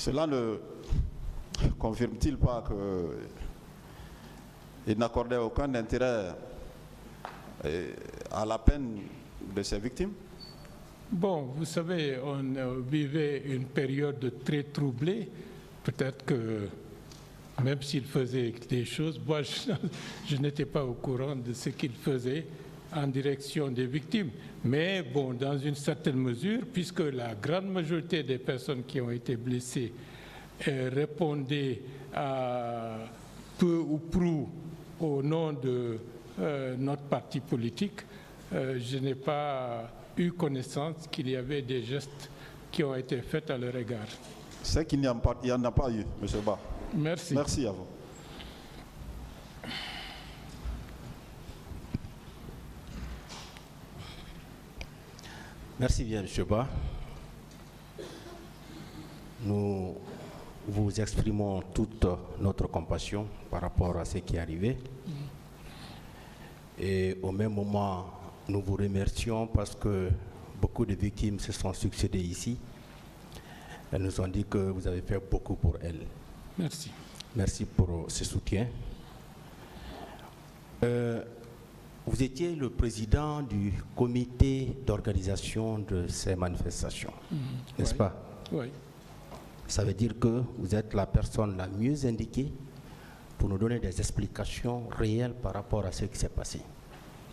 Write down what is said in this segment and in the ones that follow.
Cela ne confirme-t-il pas qu'il n'accordait aucun intérêt à la peine de ses victimes? Bon, vous savez, on vivait une période très troublée. Peut-être que même s'il faisait des choses, moi je n'étais pas au courant de ce qu'il faisait en direction des victimes. Mais bon, dans une certaine mesure, puisque la grande majorité des personnes qui ont été blessées répondaient à peu ou prou au nom de notre parti politique, je n'ai pas eu connaissance qu'il y avait des gestes qui ont été faits à leur égard. C'est qu'il n'y en a pas eu, M. Ba. Merci. Merci à vous. Merci bien, M. Ba. Nous vous exprimons toute notre compassion par rapport à ce qui est arrivé. Et au même moment, nous vous remercions parce que beaucoup de victimes se sont succédées ici. Elles nous ont dit que vous avez fait beaucoup pour elles. Merci. Merci pour ce soutien. Vous étiez le président du comité d'organisation de ces manifestations, n'est-ce pas? Oui. Ça veut dire que vous êtes la personne la mieux indiquée pour nous donner des explications réelles par rapport à ce qui s'est passé.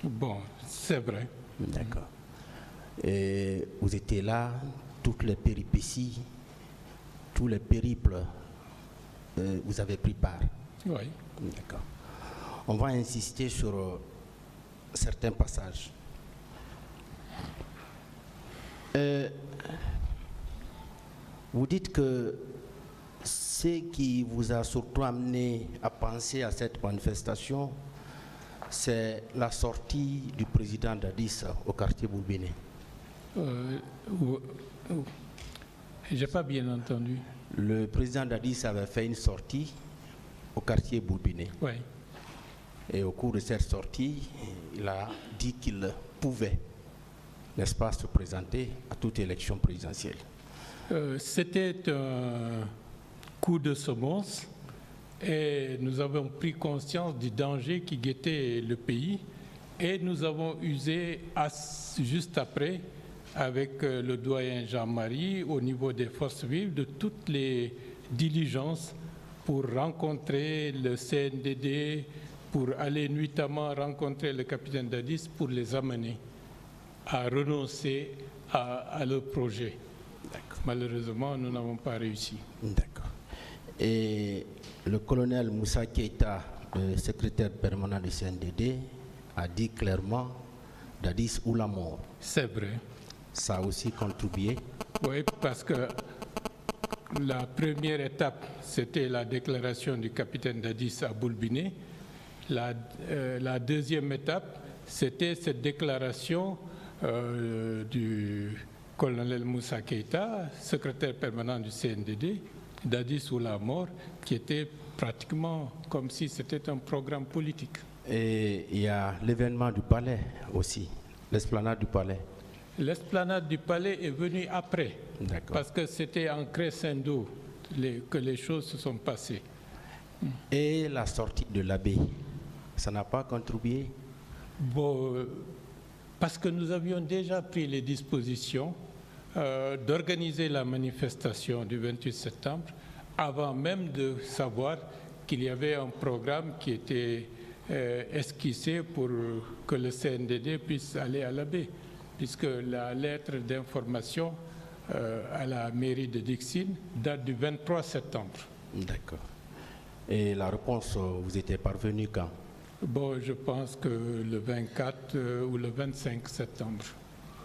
Bon, c'est vrai. D'accord. Et vous étiez là, toutes les péripéties, tous les périples, vous avez pris part. Oui. D'accord. On va insister sur certains passages. Vous dites que ce qui vous a surtout amené à penser à cette manifestation, c'est la sortie du président Dadis au quartier Boulbiné. J'ai pas bien entendu. Le président Dadis avait fait une sortie au quartier Boulbiné. Oui. Et au cours de cette sortie, il a dit qu'il pouvait, n'est-ce pas, se présenter à toute élection présidentielle. C'était un coup de semonce et nous avons pris conscience du danger qui guettait le pays et nous avons usé juste après avec le doyen Jean-Marie au niveau des forces vives de toutes les diligences pour rencontrer le CNDD, pour aller nuitamment rencontrer le capitaine Dadis pour les amener à renoncer à leur projet. Malheureusement, nous n'avons pas réussi. D'accord. Et le colonel Moussa Keïta, le secrétaire permanent du CNDD, a dit clairement Dadis ou la mort. C'est vrai. Ça a aussi contribué. Oui, parce que la première étape, c'était la déclaration du capitaine Dadis à Boulbiné. La deuxième étape, c'était cette déclaration du colonel Moussa Keïta, secrétaire permanent du CNDD, Dadis ou la mort, qui était pratiquement comme si c'était un programme politique. Et il y a l'événement du palais aussi, l'esplanade du palais. L'esplanade du palais est venue après, parce que c'était en crescendo que les choses se sont passées. Et la sortie de l'abbé, ça n'a pas contribué? Bon, parce que nous avions déjà pris les dispositions d'organiser la manifestation du 28 septembre avant même de savoir qu'il y avait un programme qui était esquissé pour que le CNDD puisse aller à l'abbé, puisque la lettre d'information à la mairie de Dixine date du 23 septembre. D'accord. Et la réponse, vous étiez parvenu quand? Bon, je pense que le 24 ou le 25 septembre.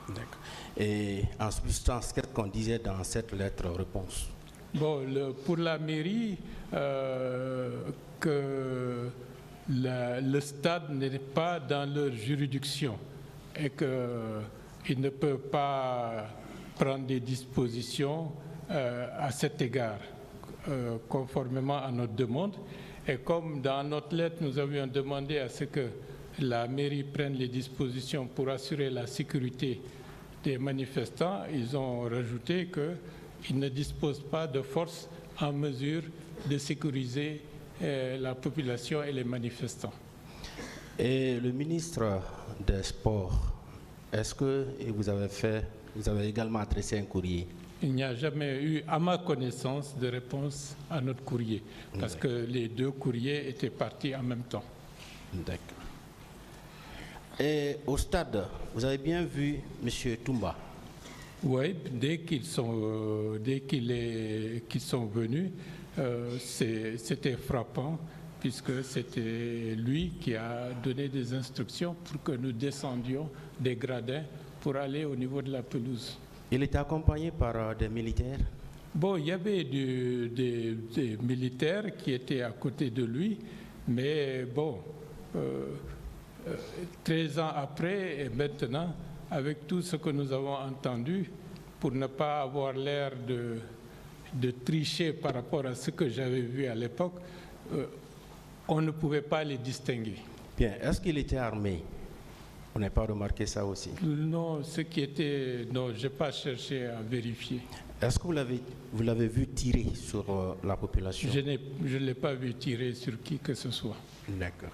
D'accord. Et en substance, qu'est-ce qu'on disait dans cette lettre-réponse? Bon, pour la mairie, que le stade n'est pas dans leur juridiction et qu'ils ne peuvent pas prendre des dispositions à cet égard, conformément à notre demande. Et comme dans notre lettre, nous avions demandé à ce que la mairie prenne les dispositions pour assurer la sécurité des manifestants, ils ont rajouté qu'ils ne disposent pas de force en mesure de sécuriser la population et les manifestants. Et le ministre des Sports, est-ce que vous avez également adressé un courrier? Il n'y a jamais eu, à ma connaissance, de réponse à notre courrier, parce que les deux courriers étaient partis en même temps. D'accord. Et au stade, vous avez bien vu M. Toumba? Oui, dès qu'ils sont venus, c'était frappant, puisque c'était lui qui a donné des instructions pour que nous descendions des gradins pour aller au niveau de la pelouse. Il était accompagné par des militaires? Bon, il y avait des militaires qui étaient à côté de lui, mais bon, 13 ans après et maintenant, avec tout ce que nous avons entendu, pour ne pas avoir l'air de tricher par rapport à ce que j'avais vu à l'époque, on ne pouvait pas les distinguer. Bien, est-ce qu'il était armé? On n'a pas remarqué ça aussi? Non, non, je n'ai pas cherché à vérifier. Est-ce que vous l'avez vu tirer sur la population? Je ne l'ai pas vu tirer sur qui que ce soit. D'accord.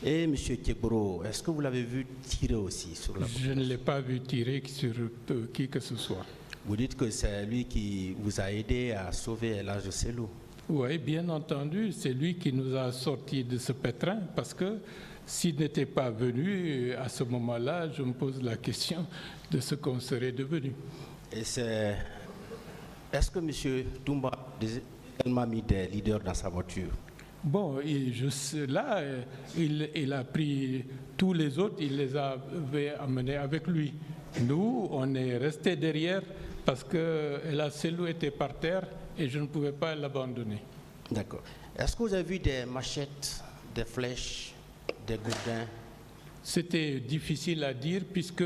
Et M. Tchebro, est-ce que vous l'avez vu tirer aussi sur la population? Je ne l'ai pas vu tirer sur qui que ce soit. Vous dites que c'est lui qui vous a aidé à sauver l'âge de Selou? Oui, bien entendu, c'est lui qui nous a sortis de ce pétrin, parce que s'il n'était pas venu à ce moment-là, je me pose la question de ce qu'on serait devenu. Et est-ce que M. Toumba a également mis des leaders dans sa voiture? Bon, il a pris tous les autres, il les avait amenés avec lui. Nous, on est restés derrière parce que la Selou était par terre et je ne pouvais pas l'abandonner. D'accord. Est-ce que vous avez vu des machettes, des flèches, des gourdins? C'était difficile à dire puisque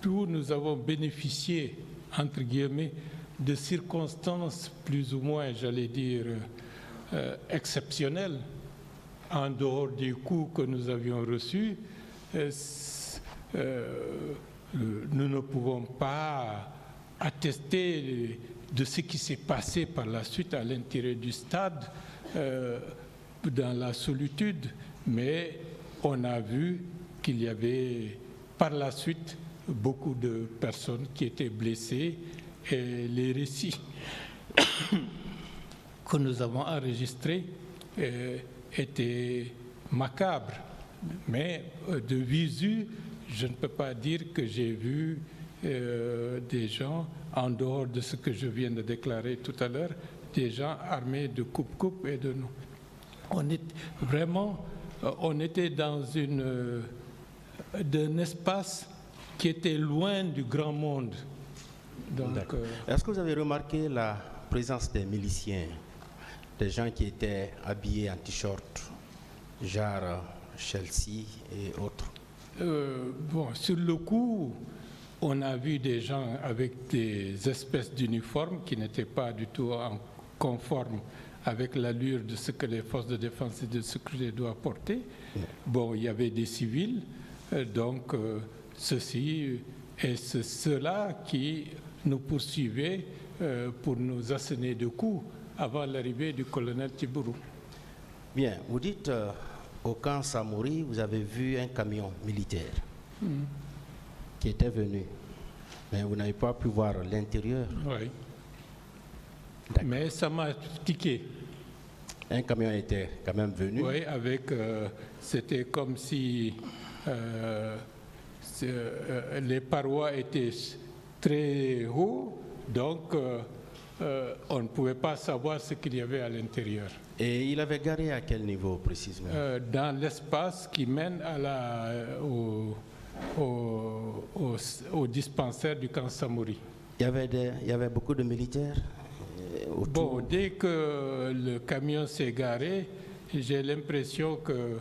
tous nous avons bénéficié, entre guillemets, de circonstances plus ou moins, j'allais dire, exceptionnelles. En dehors des coups que nous avions reçus, nous ne pouvons pas attester de ce qui s'est passé par la suite à l'intérieur du stade, dans la solitude, mais on a vu qu'il y avait par la suite beaucoup de personnes qui étaient blessées et les récits que nous avons enregistrés étaient macabres. Mais de visu, je ne peux pas dire que j'ai vu des gens, en dehors de ce que je viens de déclarer tout à l'heure, des gens armés de coupe-coupe et de nous. On était dans d'un espace qui était loin du grand monde. Donc, est-ce que vous avez remarqué la présence des miliciens, des gens qui étaient habillés en t-shirt, genre Chelsea et autres? Bon, sur le coup, on a vu des gens avec des espèces d'uniformes qui n'étaient pas du tout conformes avec l'allure de ce que les forces de défense et de sécurité doivent porter. Bon, il y avait des civils, donc ceux-là qui nous poursuivaient pour nous asséner de coups avant l'arrivée du colonel Tibourou. Bien, vous dites au camp Samori, vous avez vu un camion militaire qui était venu, mais vous n'avez pas pu voir l'intérieur. Oui. Mais ça m'a tiqué. Un camion était quand même venu. Oui, c'était comme si les parois étaient très hauts, donc on ne pouvait pas savoir ce qu'il y avait à l'intérieur. Et il avait garé à quel niveau précisément? Dans l'espace qui mène au dispensaire du camp Samori. Il y avait beaucoup de militaires autour. Bon, dès que le camion s'est garé, j'ai l'impression que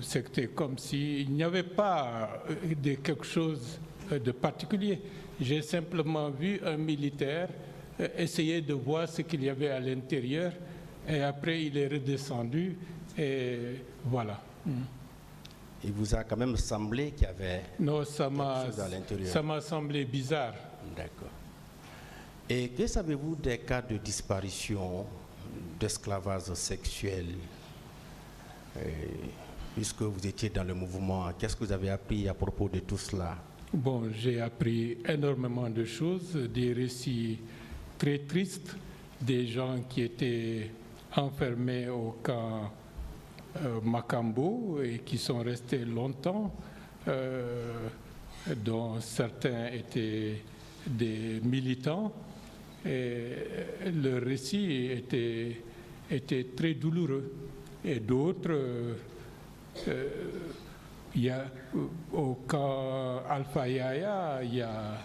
c'était comme s'il n'y avait pas de quelque chose de particulier. J'ai simplement vu un militaire essayer de voir ce qu'il y avait à l'intérieur et après il est redescendu et voilà. Il vous a quand même semblé qu'il y avait quelque chose à l'intérieur? Ça m'a semblé bizarre. D'accord. Et que savez-vous des cas de disparition d'esclavage sexuel, puisque vous étiez dans le mouvement. Qu'est-ce que vous avez appris à propos de tout cela? Bon, j'ai appris énormément de choses, des récits très tristes, des gens qui étaient enfermés au camp Macambo et qui sont restés longtemps, dont certains étaient des militants. Et le récit était très douloureux. Et d'autres, il y a au camp Alpha Yaya, il y a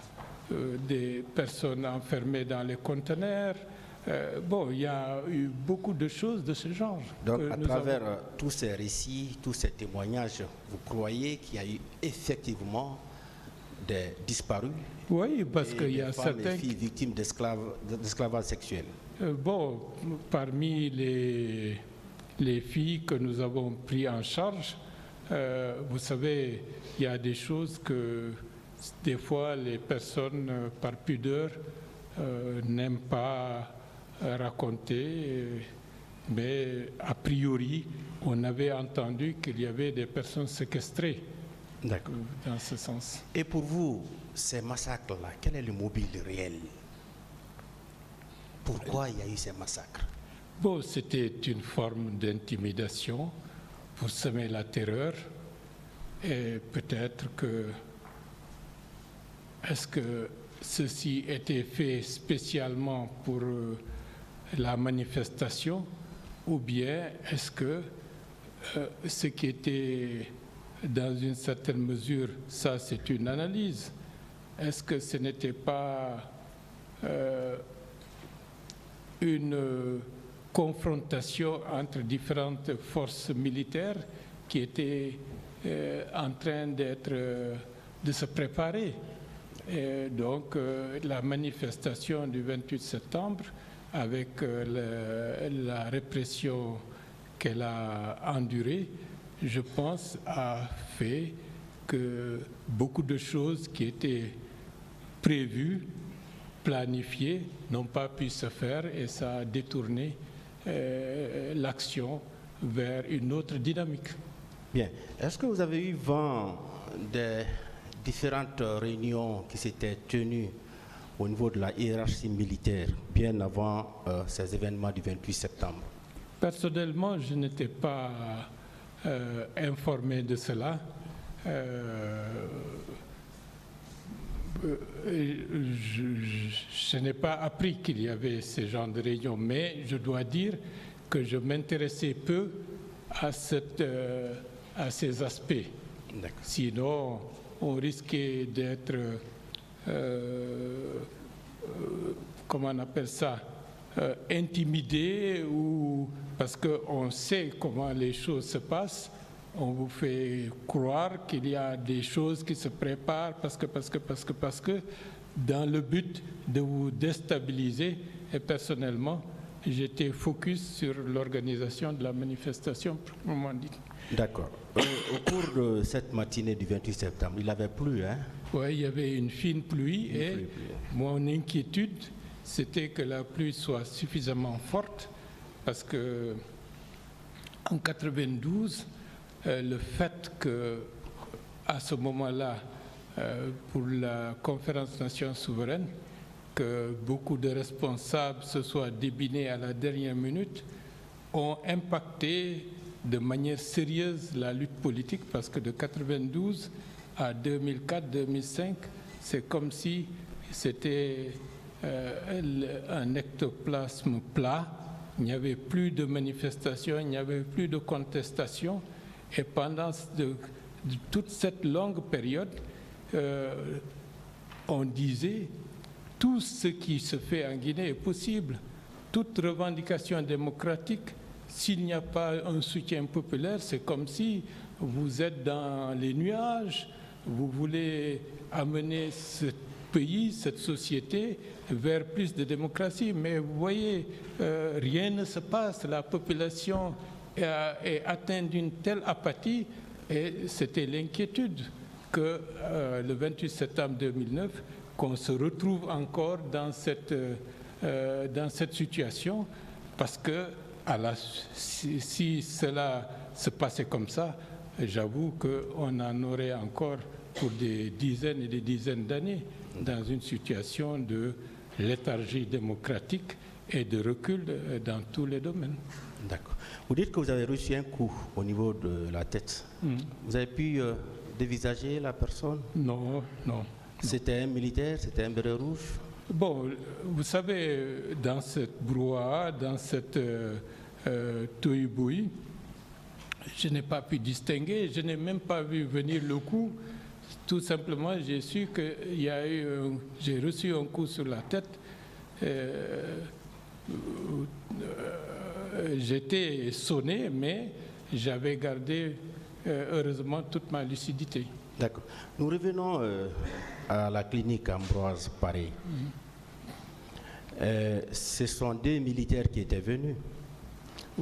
des personnes enfermées dans les conteneurs. Bon, il y a eu beaucoup de choses de ce genre. Donc, à travers tous ces récits, tous ces témoignages, vous croyez qu'il y a eu effectivement des disparus? Oui, parce qu'il y a femmes certains et filles victimes d'esclavage sexuel. Bon, parmi les filles que nous avons pris en charge, vous savez, il y a des choses que des fois les personnes, par pudeur, n'aiment pas raconter, mais a priori, on avait entendu qu'il y avait des personnes séquestrées. D'accord. Dans ce sens. Et pour vous, ces massacres-là, quel est le mobile réel? Pourquoi il y a eu ces massacres? Bon, c'était une forme d'intimidation pour semer la terreur. Et peut-être que, est-ce que ceci était fait spécialement pour la manifestation, ou bien est-ce que ce qui était dans une certaine mesure, ça c'est une analyse, est-ce que ce n'était pas une confrontation entre différentes forces militaires qui étaient en train de se préparer? Et donc la manifestation du 28 septembre, avec la répression qu'elle a endurée, je pense, a fait que beaucoup de choses qui étaient prévues, planifiées, n'ont pas pu se faire, et ça a détourné l'action vers une autre dynamique. Bien. Est-ce que vous avez eu vent des différentes réunions qui s'étaient tenues au niveau de la hiérarchie militaire bien avant ces événements du 28 septembre? Personnellement, je n'étais pas informé de cela. Je n'ai pas appris qu'il y avait ce genre de réunion, mais je dois dire que je m'intéressais peu à ces aspects. Sinon, on risquait d'être, comment on appelle ça, intimidé, ou parce qu'on sait comment les choses se passent. On vous fait croire qu'il y a des choses qui se préparent parce que, dans le but de vous déstabiliser. Et personnellement, j'étais focus sur l'organisation de la manifestation, proprement dit. D'accord. Au cours de cette matinée du 28 septembre, il avait plu, hein? Oui, il y avait une fine pluie, mon inquiétude, c'était que la pluie soit suffisamment forte, parce que en 92, le fait que, à ce moment-là, pour la conférence Nations souveraines, que beaucoup de responsables se soient débinés à la dernière minute, ont impacté de manière sérieuse la lutte politique, parce que de 92 à 2004-2005, c'est comme si c'était un ectoplasme plat. Il n'y avait plus de manifestations, il n'y avait plus de contestations. Et pendant de toute cette longue période, on disait tout ce qui se fait en Guinée est possible. Toute revendication démocratique, s'il n'y a pas un soutien populaire, c'est comme si vous êtes dans les nuages, vous voulez amener ce pays, cette société, vers plus de démocratie. Mais vous voyez, rien ne se passe. La population est atteinte d'une telle apathie, et c'était l'inquiétude que le 28 septembre 2009, qu'on se retrouve encore dans cette situation. Parce que si cela se passait comme ça, j'avoue qu'on en aurait encore pour des dizaines et des dizaines d'années dans une situation de léthargie démocratique et de recul dans tous les domaines. D'accord. Vous dites que vous avez reçu un coup au niveau de la tête. Vous avez pu dévisager la personne? Non, non. C'était un militaire, c'était un béret rouge? Bon, vous savez, dans cette brouhaha, dans cette tohu-bohu, je n'ai pas pu distinguer, je n'ai même pas vu venir le coup. Tout simplement, j'ai su que j'ai reçu un coup sur la tête. J'étais sonné, mais j'avais gardé heureusement toute ma lucidité. D'accord. Nous revenons à la clinique Ambroise Paré. Ce sont deux militaires qui étaient venus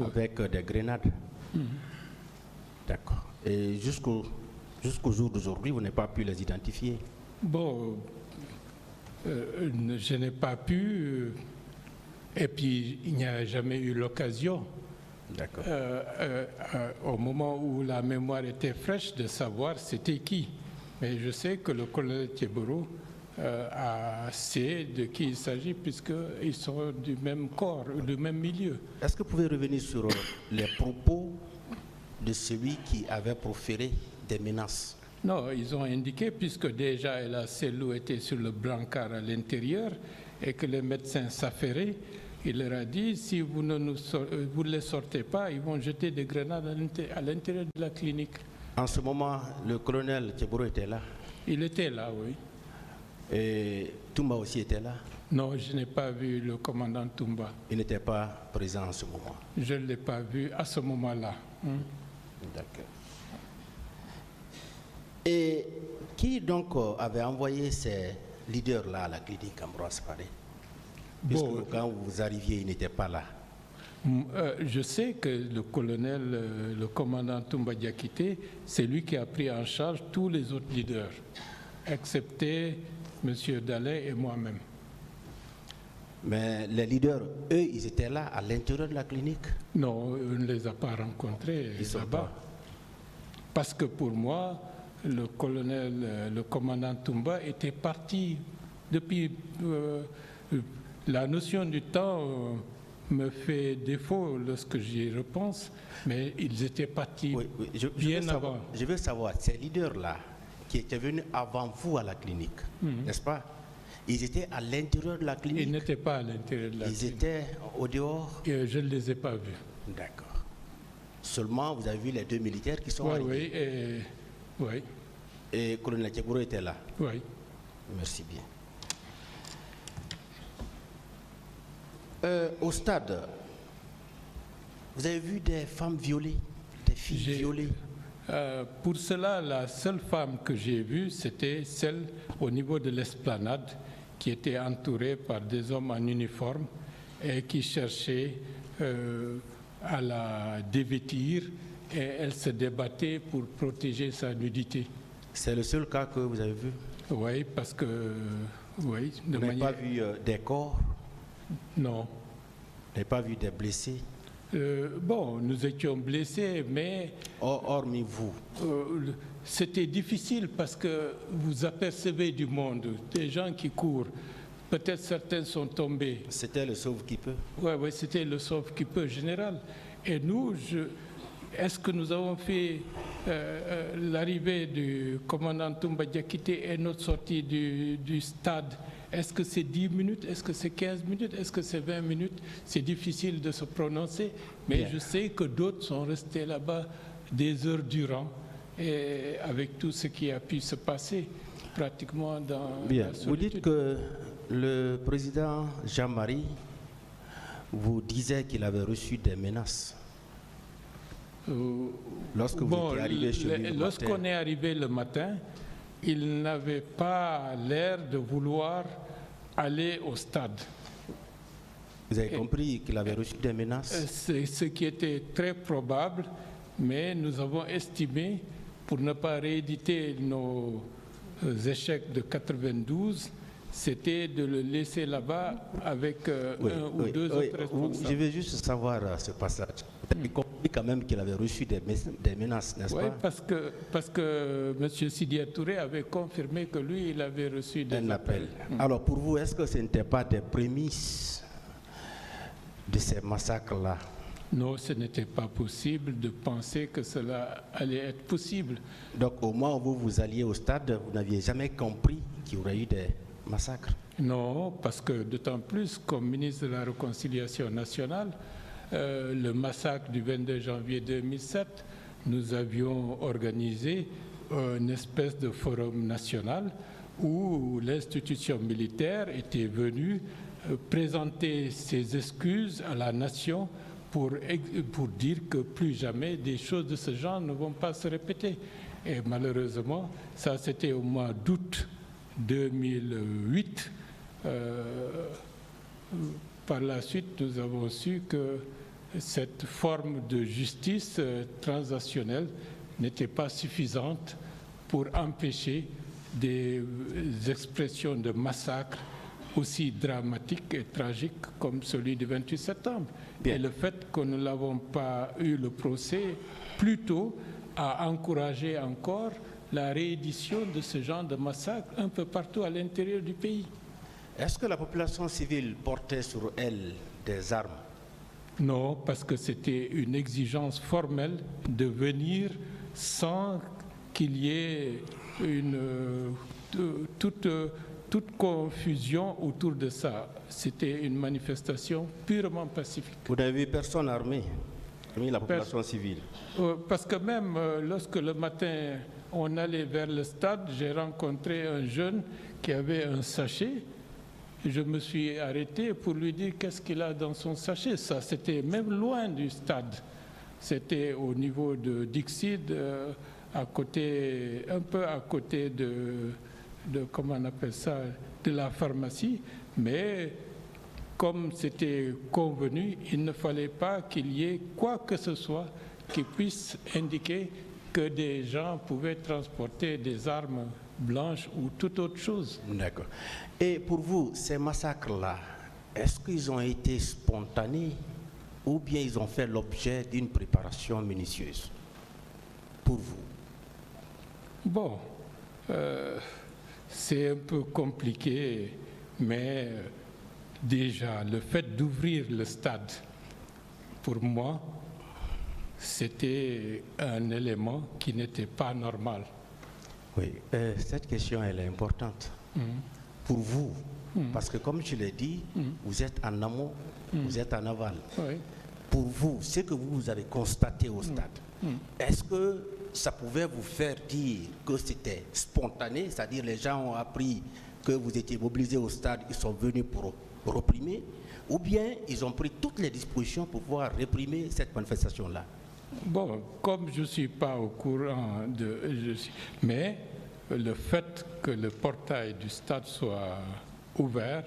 avec des grenades. D'accord. Et jusqu'au jour d'aujourd'hui, vous n'avez pas pu les identifier? Bon, je n'ai pas pu, et puis il n'y a jamais eu l'occasion, au moment où la mémoire était fraîche, de savoir c'était qui. Mais je sais que le colonel Thieboro sait de qui il s'agit, puisqu'ils sont du même corps, du même milieu. Est-ce que vous pouvez revenir sur les propos de celui qui avait proféré des menaces? Non, ils ont indiqué, puisque déjà la cellule était sur le brancard à l'intérieur et que les médecins s'affairaient, il leur a dit, si vous ne les sortez pas, ils vont jeter des grenades à l'intérieur de la clinique. En ce moment, le colonel Thieboro était là? Il était là, oui. Et Toumba aussi était là? Non, je n'ai pas vu le commandant Toumba. Il n'était pas présent en ce moment? Je ne l'ai pas vu à ce moment-là. D'accord. Et qui donc avait envoyé ces leaders-là à la clinique Ambroise Paré? Puisque quand vous arriviez, ils n'étaient pas là. Je sais que le colonel, le commandant Toumba Diakité, c'est lui qui a pris en charge tous les autres leaders, excepté M. Dallet et moi-même. Mais les leaders, eux, ils étaient là à l'intérieur de la clinique? Non, on ne les a pas rencontrés là-bas. Parce que pour moi, le colonel, le commandant Toumba était parti depuis... la notion du temps me fait défaut lorsque j'y repense, mais ils étaient partis bien avant. Je veux savoir, ces leaders-là, qui étaient venus avant vous à la clinique, n'est-ce pas? Ils étaient à l'intérieur de la clinique? Ils n'étaient pas à l'intérieur de la clinique. Ils étaient au dehors? Et je ne les ai pas vus. D'accord. Seulement, vous avez vu les deux militaires qui sont arrivés? Oui. Et le colonel Thieboro était là? Oui. Merci bien. Au stade, vous avez vu des femmes violées, des filles violées? Pour cela, la seule femme que j'ai vue, c'était celle au niveau de l'esplanade qui était entourée par des hommes en uniforme et qui cherchaient à la dévêtir, et elle se débattait pour protéger sa nudité. C'est le seul cas que vous avez vu? Oui, parce que... Oui, vous n'avez pas vu des corps? Non. Vous n'avez pas vu des blessés? Bon, nous étions blessés, mais... Hormis vous? C'était difficile parce que vous apercevez du monde, des gens qui courent. Peut-être certains sont tombés. C'était le sauve-qui-peut? Oui, c'était le sauve-qui-peut général. Et nous, est-ce que nous avons fait l'arrivée du commandant Toumba Diakité et notre sortie du stade? Est-ce que c'est 10 minutes? Est-ce que c'est 15 minutes? Est-ce que c'est 20 minutes? C'est difficile de se prononcer, mais bien. Je sais que d'autres sont restés là-bas des heures durant, et avec tout ce qui a pu se passer pratiquement dans la solitude. Vous dites que le président Jean-Marie vous disait qu'il avait reçu des menaces lorsque vous étiez arrivé chez lui. Lorsqu'on est arrivé le matin, il n'avait pas l'air de vouloir aller au stade. Vous avez compris qu'il avait reçu des menaces? C'est ce qui était très probable, mais nous avons estimé, pour ne pas rééditer nos échecs de 92, c'était de le laisser là-bas avec un ou deux autres responsables. Je veux juste savoir ce passage. Vous avez compris quand même qu'il avait reçu des menaces, n'est-ce Oui, pas? parce que M. Sidia Touré avait confirmé que lui, il avait reçu des appels. Alors pour vous, est-ce que ce n'était pas des prémices de ces massacres-là? Non, ce n'était pas possible de penser que cela allait être possible. Donc au moment où vous alliez au stade, vous n'aviez jamais compris qu'il y aurait eu des massacres? Non, parce que d'autant plus, comme ministre de la Réconciliation nationale, le massacre du 22 janvier 2007, nous avions organisé une espèce de forum national où l'institution militaire était venue présenter ses excuses à la nation pour dire que plus jamais des choses de ce genre ne vont pas se répéter. Et malheureusement, ça c'était au mois d'août 2008. Par la suite, nous avons su que cette forme de justice transactionnelle n'était pas suffisante pour empêcher des expressions de massacre aussi dramatiques et tragiques comme celui du 28 septembre. Bien. Et le fait que nous n'avons pas eu le procès plus tôt a encouragé encore la réédition de ce genre de massacre un peu partout à l'intérieur du pays. Est-ce que la population civile portait sur elle des armes? Non, parce que c'était une exigence formelle de venir sans qu'il y ait toute confusion autour de ça. C'était une manifestation purement pacifique. Vous n'avez vu personne armée, parmi la population civile? Parce que même lorsque le matin on allait vers le stade, j'ai rencontré un jeune qui avait un sachet. Je me suis arrêté pour lui dire qu'est-ce qu'il a dans son sachet. Ça, c'était même loin du stade. C'était au niveau de Dixide, un peu à côté de comment on appelle ça, de la pharmacie. Mais comme c'était convenu, il ne fallait pas qu'il y ait quoi que ce soit qui puisse indiquer que des gens pouvaient transporter des armes blanches ou toute autre chose. D'accord. Et pour vous, ces massacres-là, est-ce qu'ils ont été spontanés ou bien ils ont fait l'objet d'une préparation minutieuse pour vous? Bon, c'est un peu compliqué, mais déjà, le fait d'ouvrir le stade, pour moi, c'était un élément qui n'était pas normal. Oui, cette question, elle est importante. Pour vous, parce que comme je l'ai dit, vous êtes en amont, vous êtes en aval. Oui. Pour vous, ce que vous avez constaté au stade, est-ce que ça pouvait vous faire dire que c'était spontané, c'est-à-dire les gens ont appris que vous étiez mobilisés au stade, ils sont venus pour réprimer, ou bien ils ont pris toutes les dispositions pour pouvoir réprimer cette manifestation-là? Bon, comme je ne suis pas au courant mais le fait que le portail du stade soit ouvert,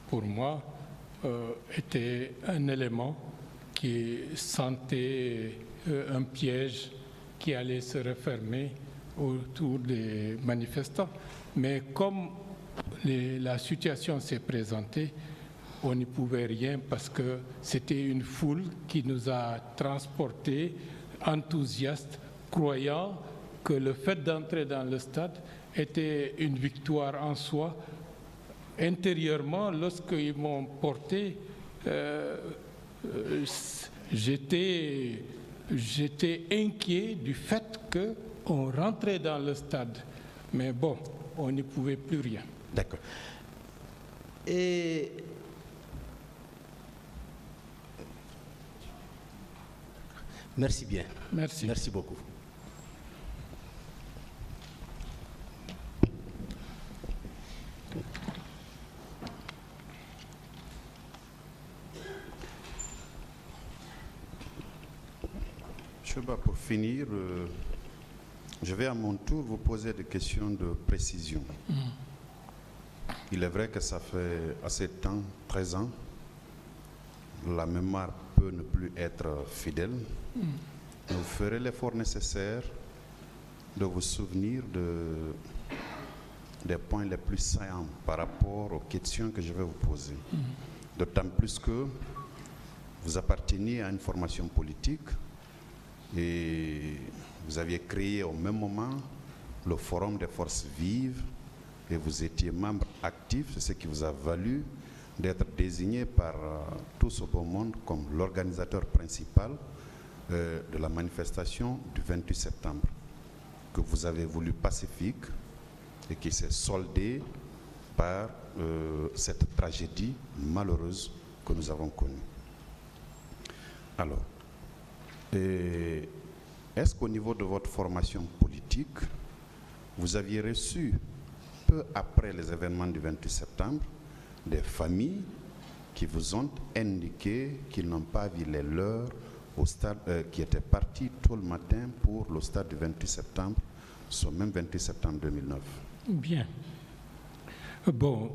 pour moi, était un élément qui sentait un piège qui allait se refermer autour des manifestants. Mais comme la situation s'est présentée, on n'y pouvait rien parce que c'était une foule qui nous a transportés, enthousiastes, croyant que le fait d'entrer dans le stade était une victoire en soi. Intérieurement, lorsqu'ils m'ont porté, j'étais inquiet du fait qu'on rentrait dans le stade. Mais bon, on n'y pouvait plus rien. D'accord. Et merci bien. Merci. Merci beaucoup. Cheba, pour finir, je vais à mon tour vous poser des questions de précision. Il est vrai que ça fait assez de temps, 13 ans, la mémoire peut ne plus être fidèle. Vous ferez l'effort nécessaire de vous souvenir des points les plus saillants par rapport aux questions que je vais vous poser. D'autant plus que vous appartenez à une formation politique et vous aviez créé au même moment le Forum des forces vives et vous étiez membre actif, c'est ce qui vous a valu d'être désigné par tout ce beau monde comme l'organisateur principal de la manifestation du 28 septembre, que vous avez voulu pacifique et qui s'est soldée par cette tragédie malheureuse que nous avons connue. Alors, est-ce qu'au niveau de votre formation politique, vous aviez reçu, peu après les événements du 28 septembre, des familles qui vous ont indiqué qu'ils n'ont pas vu les leurs au stade, qui étaient partis tôt le matin pour le stade du 28 septembre, ce même 28 septembre 2009? Bien. Bon,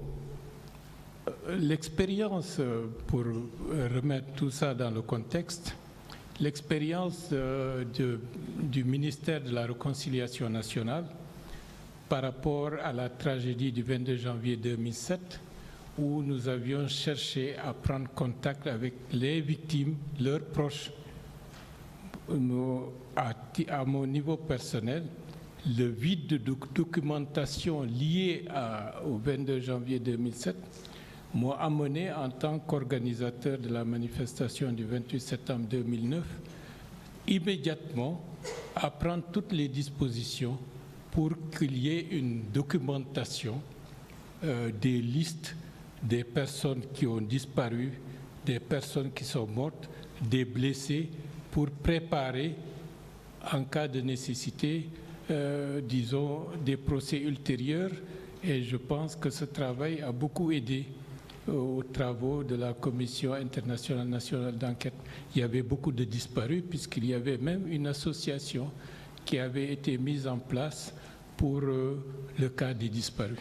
l'expérience, pour remettre tout ça dans le contexte, l'expérience du ministère de la Réconciliation nationale par rapport à la tragédie du 22 janvier 2007, où nous avions cherché à prendre contact avec les victimes, leurs proches. À mon niveau personnel, le vide de documentation lié au 22 janvier 2007 m'a amené en tant qu'organisateur de la manifestation du 28 septembre 2009 immédiatement à prendre toutes les dispositions pour qu'il y ait une documentation des listes des personnes qui ont disparu, des personnes qui sont mortes, des blessés, pour préparer, en cas de nécessité, disons, des procès ultérieurs. Et je pense que ce travail a beaucoup aidé aux travaux de la Commission internationale nationale d'enquête. Il y avait beaucoup de disparus, puisqu'il y avait même une association qui avait été mise en place pour le cas des disparus.